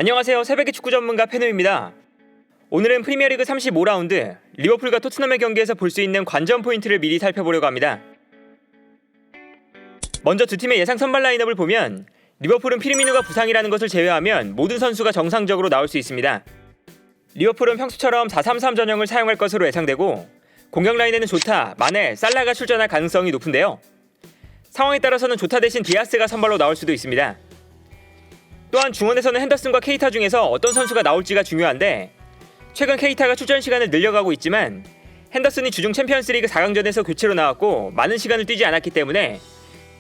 안녕하세요. 새벽의 축구 전문가 페노입니다. 오늘은 프리미어리그 35라운드 리버풀과 토트넘의 경기에서 볼 수 있는 관전 포인트를 미리 살펴보려고 합니다. 먼저 두 팀의 예상 선발 라인업을 보면 리버풀은 피르미누가 부상이라는 것을 제외하면 모든 선수가 정상적으로 나올 수 있습니다. 리버풀은 평소처럼 4-3-3 전형을 사용할 것으로 예상되고 공격 라인에는 조타, 마네, 살라가 출전할 가능성이 높은데요. 상황에 따라서는 조타 대신 디아스가 선발로 나올 수도 있습니다. 또한 중원에서는 henderson과 케이타 중에서 어떤 선수가 나올지가 중요한데 최근 케이타가 출전 시간을 늘려가고 있지만 henderson이 주중 챔피언스리그 4강전에서 교체로 나왔고 많은 시간을 뛰지 않았기 때문에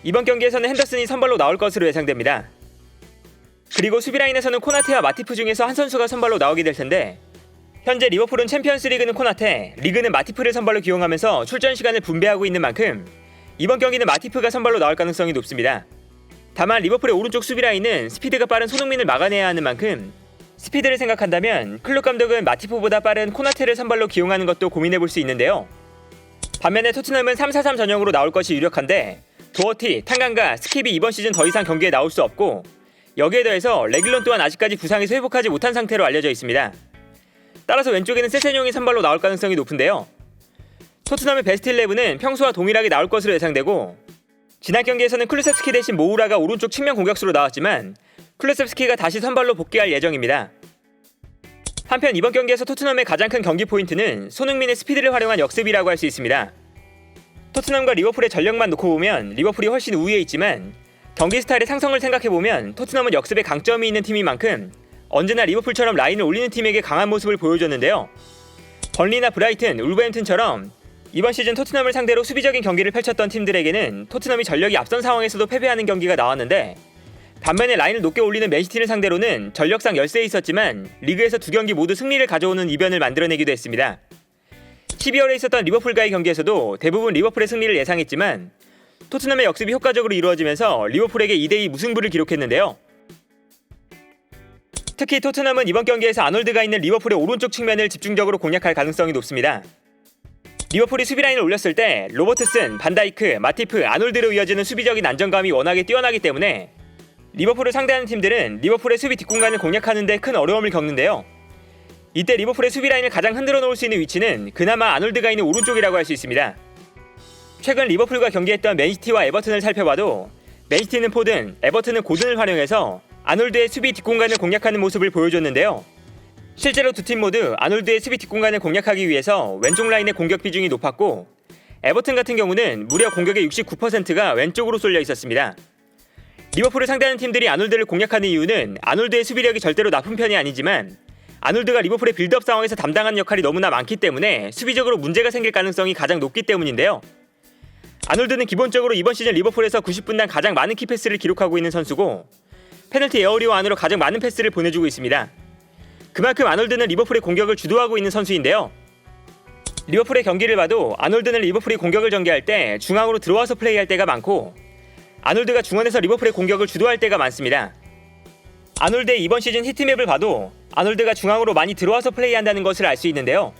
이번 경기에서는 henderson이 선발로 나올 것으로 예상됩니다. 그리고 수비 라인에서는 코나테와 마티프 중에서 한 선수가 선발로 나오게 될 텐데 현재 리버풀은 챔피언스리그는 코나테, 리그는 마티프를 선발로 기용하면서 출전 시간을 분배하고 있는 만큼 이번 경기는 마티프가 선발로 나올 가능성이 높습니다. 다만 리버풀의 오른쪽 수비 라인은 스피드가 빠른 손흥민을 막아내야 하는 만큼 스피드를 생각한다면 클롭 감독은 마티프보다 빠른 코나테를 선발로 기용하는 것도 고민해볼 수 있는데요. 반면에 토트넘은 3-4-3 전형으로 나올 것이 유력한데 도어티, 탄강가, 스킵이 이번 시즌 더 이상 경기에 나올 수 없고 여기에 더해서 레길론 또한 아직까지 부상에서 회복하지 못한 상태로 알려져 있습니다. 따라서 왼쪽에는 세세뇽이 선발로 나올 가능성이 높은데요. 토트넘의 베스트 11은 평소와 동일하게 나올 것으로 예상되고 지난 경기에서는 클루셉스키 대신 모우라가 오른쪽 측면 공격수로 나왔지만 클루셉스키가 다시 선발로 복귀할 예정입니다. 한편 이번 경기에서 토트넘의 가장 큰 경기 포인트는 손흥민의 스피드를 활용한 역습이라고 할 수 있습니다. 토트넘과 리버풀의 전력만 놓고 보면 리버풀이 훨씬 우위에 있지만 경기 스타일의 상성을 생각해보면 토트넘은 역습에 강점이 있는 팀인 만큼 언제나 리버풀처럼 라인을 올리는 팀에게 강한 모습을 보여줬는데요. 번리나 브라이튼, 울버햄튼처럼 이번 시즌 토트넘을 상대로 수비적인 경기를 펼쳤던 팀들에게는 토트넘이 전력이 앞선 상황에서도 패배하는 경기가 나왔는데 반면에 라인을 높게 올리는 맨시티를 상대로는 전력상 열세에 있었지만 리그에서 두 경기 모두 승리를 가져오는 이변을 만들어내기도 했습니다. 12월에 있었던 리버풀과의 경기에서도 대부분 리버풀의 승리를 예상했지만 토트넘의 역습이 효과적으로 이루어지면서 리버풀에게 2대2 무승부를 기록했는데요. 특히 토트넘은 이번 경기에서 아놀드가 있는 리버풀의 오른쪽 측면을 집중적으로 공략할 가능성이 높습니다. 리버풀이 수비 라인을 올렸을 때 로버트슨, 반다이크, 마티프, 아놀드로 이어지는 수비적인 안정감이 워낙에 뛰어나기 때문에 리버풀을 상대하는 팀들은 리버풀의 수비 뒷공간을 공략하는 데 큰 어려움을 겪는데요. 이때 리버풀의 수비 라인을 가장 흔들어 놓을 수 있는 위치는 그나마 아놀드가 있는 오른쪽이라고 할 수 있습니다. 최근 리버풀과 경기했던 맨시티와 에버튼을 살펴봐도 맨시티는 포든, 에버튼은 고든을 활용해서 아놀드의 수비 뒷공간을 공략하는 모습을 보여줬는데요. 실제로 두 팀 모두 아놀드의 수비 뒷공간을 공략하기 위해서 왼쪽 라인의 공격 비중이 높았고 에버튼 같은 경우는 무려 공격의 69%가 왼쪽으로 쏠려 있었습니다. 리버풀을 상대하는 팀들이 아놀드를 공략하는 이유는 아놀드의 수비력이 절대로 나쁜 편이 아니지만 아놀드가 리버풀의 빌드업 상황에서 담당하는 역할이 너무나 많기 때문에 수비적으로 문제가 생길 가능성이 가장 높기 때문인데요. 아놀드는 기본적으로 이번 시즌 리버풀에서 90분당 가장 많은 키패스를 기록하고 있는 선수고 페널티 에어리어 안으로 가장 많은 패스를 보내주고 있습니다. 그만큼 아놀드는 리버풀의 공격을 주도하고 있는 선수인데요. 리버풀의 경기를 봐도 아놀드는 리버풀이 공격을 전개할 때 중앙으로 들어와서 플레이할 때가 많고 아놀드가 중원에서 리버풀의 공격을 주도할 때가 많습니다. 아놀드의 이번 시즌 히트맵을 봐도 아놀드가 중앙으로 많이 들어와서 플레이한다는 것을 알 수 있는데요.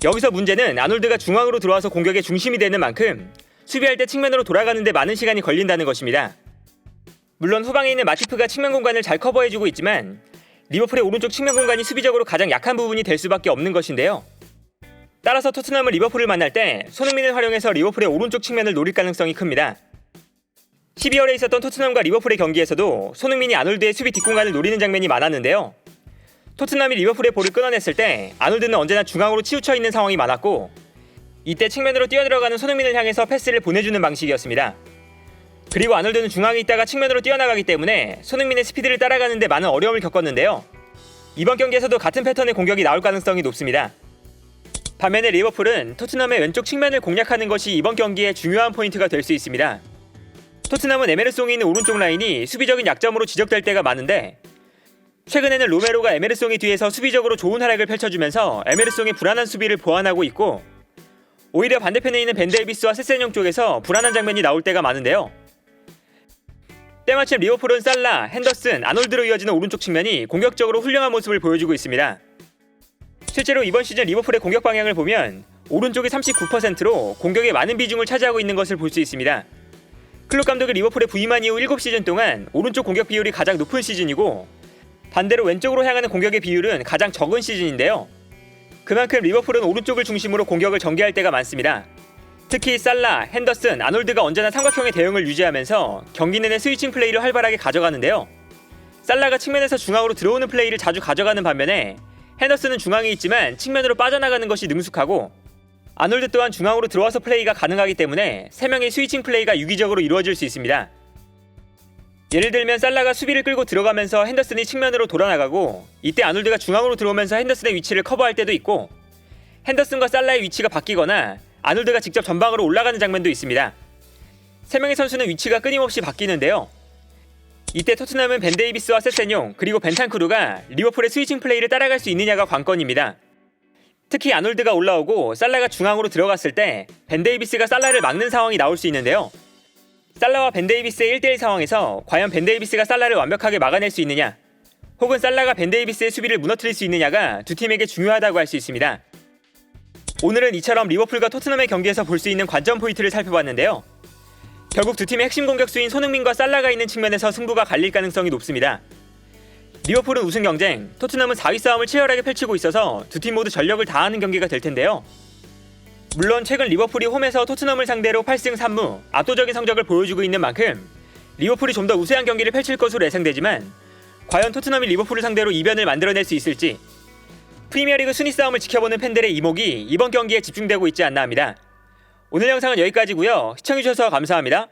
여기서 문제는 아놀드가 중앙으로 들어와서 공격의 중심이 되는 만큼 수비할 때 측면으로 돌아가는 데 많은 시간이 걸린다는 것입니다. 물론 후방에 있는 마티프가 측면 공간을 잘 커버해주고 있지만 리버풀의 오른쪽 측면 공간이 수비적으로 가장 약한 부분이 될 수밖에 없는 것인데요. 따라서 토트넘은 리버풀을 만날 때 손흥민을 활용해서 리버풀의 오른쪽 측면을 노릴 가능성이 큽니다. 12월에 있었던 토트넘과 리버풀의 경기에서도 손흥민이 아놀드의 수비 뒷공간을 노리는 장면이 많았는데요. 토트넘이 리버풀의 볼을 끊어냈을 때 아놀드는 언제나 중앙으로 치우쳐 있는 상황이 많았고 이때 측면으로 뛰어들어가는 손흥민을 향해서 패스를 보내주는 방식이었습니다. 그리고 아놀드는 중앙에 있다가 측면으로 뛰어나가기 때문에 손흥민의 스피드를 따라가는 데 많은 어려움을 겪었는데요. 이번 경기에서도 같은 패턴의 공격이 나올 가능성이 높습니다. 반면에 리버풀은 토트넘의 왼쪽 측면을 공략하는 것이 이번 경기의 중요한 포인트가 될 수 있습니다. 토트넘은 에메르송이 있는 오른쪽 라인이 수비적인 약점으로 지적될 때가 많은데 최근에는 로메로가 에메르송이 뒤에서 수비적으로 좋은 활약을 펼쳐주면서 에메르송의 불안한 수비를 보완하고 있고 오히려 반대편에 있는 벤 데이비스와 세세뇽 쪽에서 불안한 장면이 나올 때가 많은데요. 때마침 리버풀은 살라, henderson, 아놀드로 이어지는 오른쪽 측면이 공격적으로 훌륭한 모습을 보여주고 있습니다. 실제로 이번 시즌 리버풀의 공격 방향을 보면 오른쪽이 39%로 공격의 많은 비중을 차지하고 있는 것을 볼 수 있습니다. 클롭 감독이 리버풀에 부임한 이후 7시즌 동안 오른쪽 공격 비율이 가장 높은 시즌이고 반대로 왼쪽으로 향하는 공격의 비율은 가장 적은 시즌인데요. 그만큼 리버풀은 오른쪽을 중심으로 공격을 전개할 때가 많습니다. 특히 살라, 핸더슨, 아놀드가 언제나 삼각형의 대응을 유지하면서 경기 내내 스위칭 플레이를 활발하게 가져가는데요. 살라가 측면에서 중앙으로 들어오는 플레이를 자주 가져가는 반면에 핸더슨은 중앙에 있지만 측면으로 빠져나가는 것이 능숙하고 아놀드 또한 중앙으로 들어와서 플레이가 가능하기 때문에 3명의 스위칭 플레이가 유기적으로 이루어질 수 있습니다. 예를 들면 살라가 수비를 끌고 들어가면서 핸더슨이 측면으로 돌아나가고 이때 아놀드가 중앙으로 들어오면서 핸더슨의 위치를 커버할 때도 있고 핸더슨과 살라의 위치가 바뀌거나 아놀드가 직접 전방으로 올라가는 장면도 있습니다. 3명의 선수는 위치가 끊임없이 바뀌는데요. 이때 토트넘은 벤 데이비스와 세세뇽 그리고 벤탄쿠르가 리버풀의 스위칭 플레이를 따라갈 수 있느냐가 관건입니다. 특히 아놀드가 올라오고 살라가 중앙으로 들어갔을 때 벤 데이비스가 살라를 막는 상황이 나올 수 있는데요. 살라와 벤 데이비스의 1대1 상황에서 과연 벤 데이비스가 살라를 완벽하게 막아낼 수 있느냐 혹은 살라가 벤 데이비스의 수비를 무너뜨릴 수 있느냐가 두 팀에게 중요하다고 할 수 있습니다. 오늘은 이처럼 리버풀과 토트넘의 경기에서 볼 수 있는 관전 포인트를 살펴봤는데요. 결국 두 팀의 핵심 공격수인 손흥민과 살라가 있는 측면에서 승부가 갈릴 가능성이 높습니다. 리버풀은 우승 경쟁, 토트넘은 4위 싸움을 치열하게 펼치고 있어서 두 팀 모두 전력을 다하는 경기가 될 텐데요. 물론 최근 리버풀이 홈에서 토트넘을 상대로 8승 3무 압도적인 성적을 보여주고 있는 만큼 리버풀이 좀 더 우세한 경기를 펼칠 것으로 예상되지만 과연 토트넘이 리버풀을 상대로 이변을 만들어낼 수 있을지 프리미어리그 순위 싸움을 지켜보는 팬들의 이목이 이번 경기에 집중되고 있지 않나 합니다. 오늘 영상은 여기까지고요. 시청해주셔서 감사합니다.